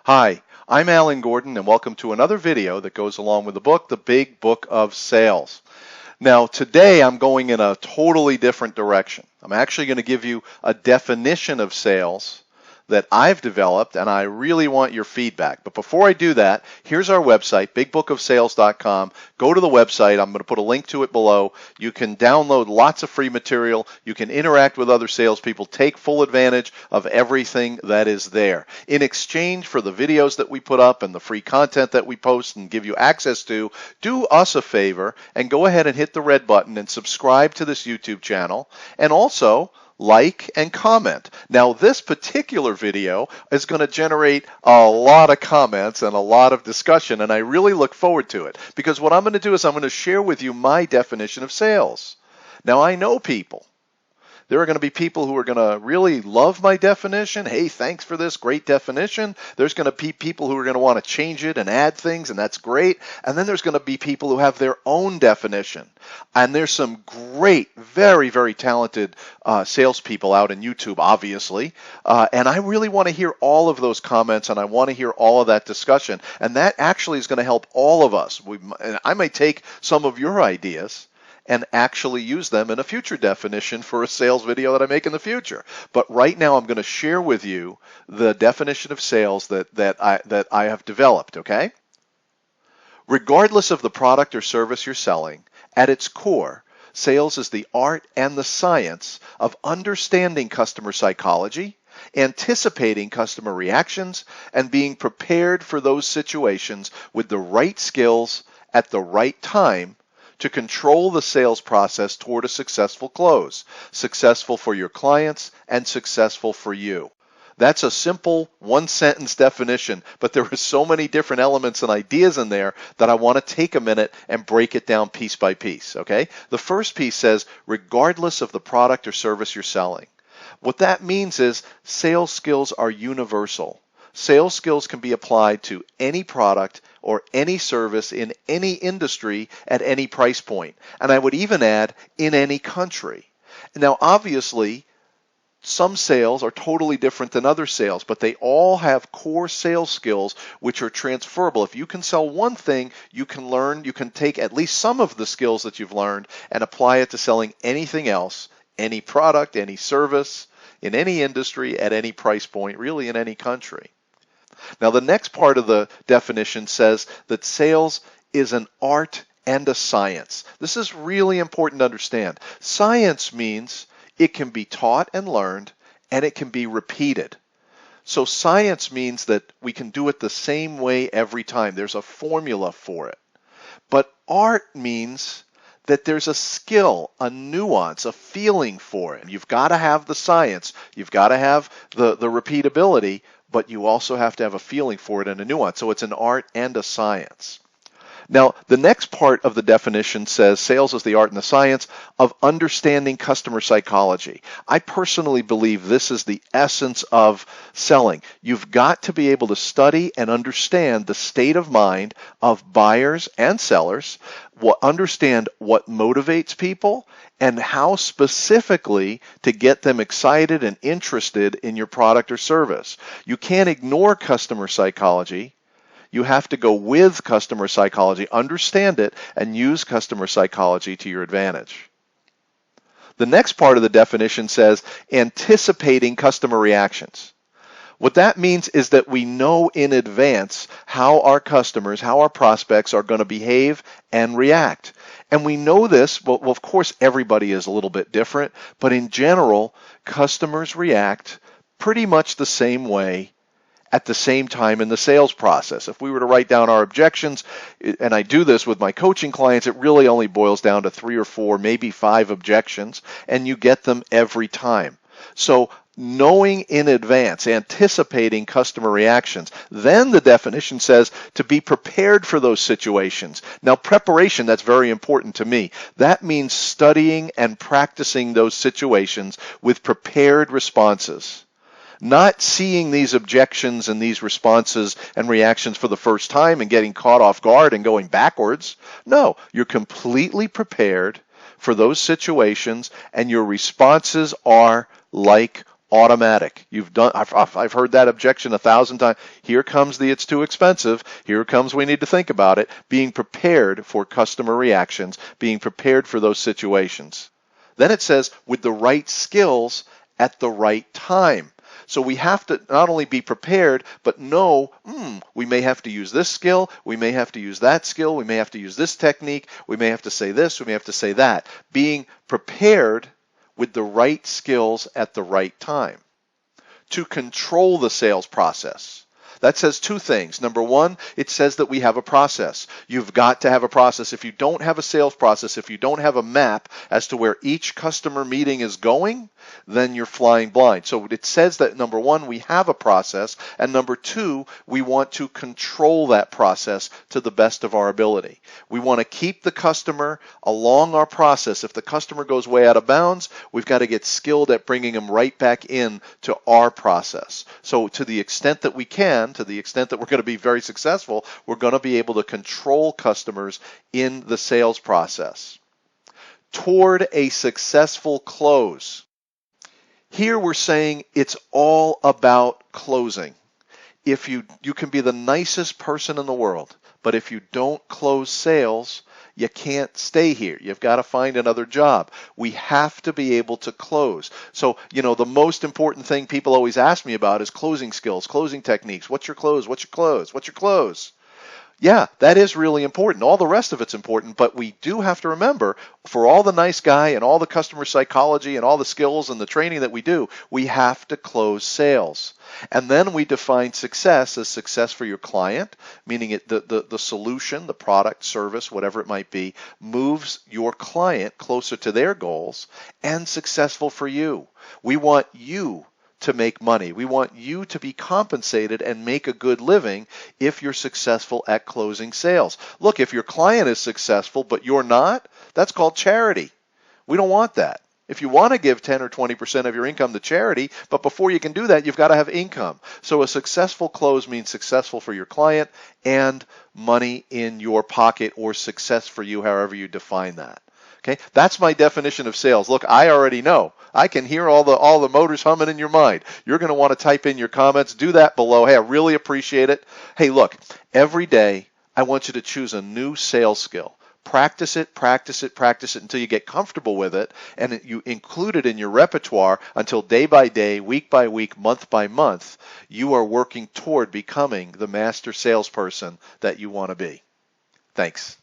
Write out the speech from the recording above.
Hi, I'm Alan Gordon, and welcome to another video that goes along with the book, The Big Book of Sales. Now, today I'm going in a totally different direction. I'm actually going to give you a definition of sales that I've developed, and I really want your feedback. But before I do that, here's our website, bigbookofsales.com. Go to the website. I'm going to put a link to it below. You can download lots of free material. You can interact with other salespeople. Take full advantage of everything that is there. In exchange for the videos that we put up and the free content that we post and give you access to, do us a favor and go ahead and hit the red button and subscribe to this YouTube channel. And also, like and comment. Now, this particular video is going to generate a lot of comments and a lot of discussion, and I really look forward to it because what I'm going to do is I'm going to share with you my definition of sales. Now, I know people. There are going to be people who are going to really love my definition. Hey, thanks for this great definition. There's going to be people who are going to want to change it and add things, and that's great. And then there's going to be people who have their own definition. And there's some great, very, very talented salespeople out in YouTube, obviously. And I really want to hear all of those comments, and I want to hear all of that discussion. And that actually is going to help all of us. I might take some of your ideas and actually use them in a future definition for a sales video that I make in the future. But right now I'm going to share with you the definition of sales that I have developed, okay? Regardless of the product or service you're selling, at its core, sales is the art and the science of understanding customer psychology, anticipating customer reactions, and being prepared for those situations with the right skills at the right time to control the sales process toward a successful close, successful for your clients and successful for you. That's a simple one-sentence definition, but there are so many different elements and ideas in there that I want to take a minute and break it down piece by piece, okay? The first piece says, regardless of the product or service you're selling. What that means is sales skills are universal. Sales skills can be applied to any product or any service in any industry at any price point. And I would even add, in any country. Now, obviously, some sales are totally different than other sales, but they all have core sales skills which are transferable. If you can sell one thing, you can take at least some of the skills that you've learned and apply it to selling anything else, any product, any service, in any industry, at any price point, really in any country. Now, the next part of the definition says that sales is an art and a science. This is really important to understand. Science means it can be taught and learned, and it can be repeated. So science means that we can do it the same way every time. There's a formula for it. But art means that there's a skill, a nuance, a feeling for it. You've got to have the science. You've got to have the repeatability, but you also have to have a feeling for it and a nuance. So it's an art and a science. Now, the next part of the definition says sales is the art and the science of understanding customer psychology. I personally believe this is the essence of selling. You've got to be able to study and understand the state of mind of buyers and sellers, understand what motivates people, and how specifically to get them excited and interested in your product or service. You can't ignore customer psychology. You have to go with customer psychology, understand it, and use customer psychology to your advantage. The next part of the definition says anticipating customer reactions. What that means is that we know in advance how our customers, how our prospects are going to behave and react. And we know this, well, of course, everybody is a little bit different, but in general, customers react pretty much the same way at the same time in the sales process. If we were to write down our objections, and I do this with my coaching clients, it really only boils down to 3 or 4, maybe 5 objections, and you get them every time. So knowing in advance, anticipating customer reactions. Then the definition says to be prepared for those situations. Now, preparation, that's very important to me. That means studying and practicing those situations with prepared responses. Not seeing these objections and these responses and reactions for the first time and getting caught off guard and going backwards. No, you're completely prepared for those situations, and your responses are like Automatic. I've heard that objection 1,000 times. Here comes the it's too expensive. Here comes we need to think about it. Being prepared for customer reactions, being prepared for those situations. Then it says with the right skills at the right time. So we have to not only be prepared, but know, we may have to use this skill, we may have to use that skill, we may have to use this technique, we may have to say this, we may have to say that. Being prepared with the right skills at the right time. To control the sales process. That says two things. Number one, it says that we have a process. You've got to have a process. If you don't have a sales process, if you don't have a map as to where each customer meeting is going, then you're flying blind. So it says that number one, we have a process, and number two, we want to control that process to the best of our ability. We want to keep the customer along our process. If the customer goes way out of bounds, we've got to get skilled at bringing them right back in to our process. So to the extent that we can, to the extent that we're going to be very successful, we're going to be able to control customers in the sales process. Toward a successful close. Here we're saying it's all about closing. If you can be the nicest person in the world, but if you don't close sales, you can't stay here. You've got to find another job. We have to be able to close. So, the most important thing people always ask me about is closing skills, closing techniques. What's your close? What's your close? What's your close? Yeah, that is really important. All the rest of it's important, but we do have to remember, for all the nice guy and all the customer psychology and all the skills and the training that we do, we have to close sales. And then we define success as success for your client, meaning the solution, the product, service, whatever it might be, moves your client closer to their goals, and successful for you. We want you to make money. We want you to be compensated and make a good living if you're successful at closing sales. Look, if your client is successful but you're not, that's called charity. We don't want that. If you want to give 10 or 20% of your income to charity, but before you can do that, you've got to have income. So a successful close means successful for your client and money in your pocket, or success for you, however you define that. Okay, that's my definition of sales. Look, I already know. I can hear all the motors humming in your mind. You're going to want to type in your comments. Do that below. Hey, I really appreciate it. Hey, look, every day I want you to choose a new sales skill. Practice it, practice it, practice it until you get comfortable with it, and you include it in your repertoire until day by day, week by week, month by month, you are working toward becoming the master salesperson that you want to be. Thanks.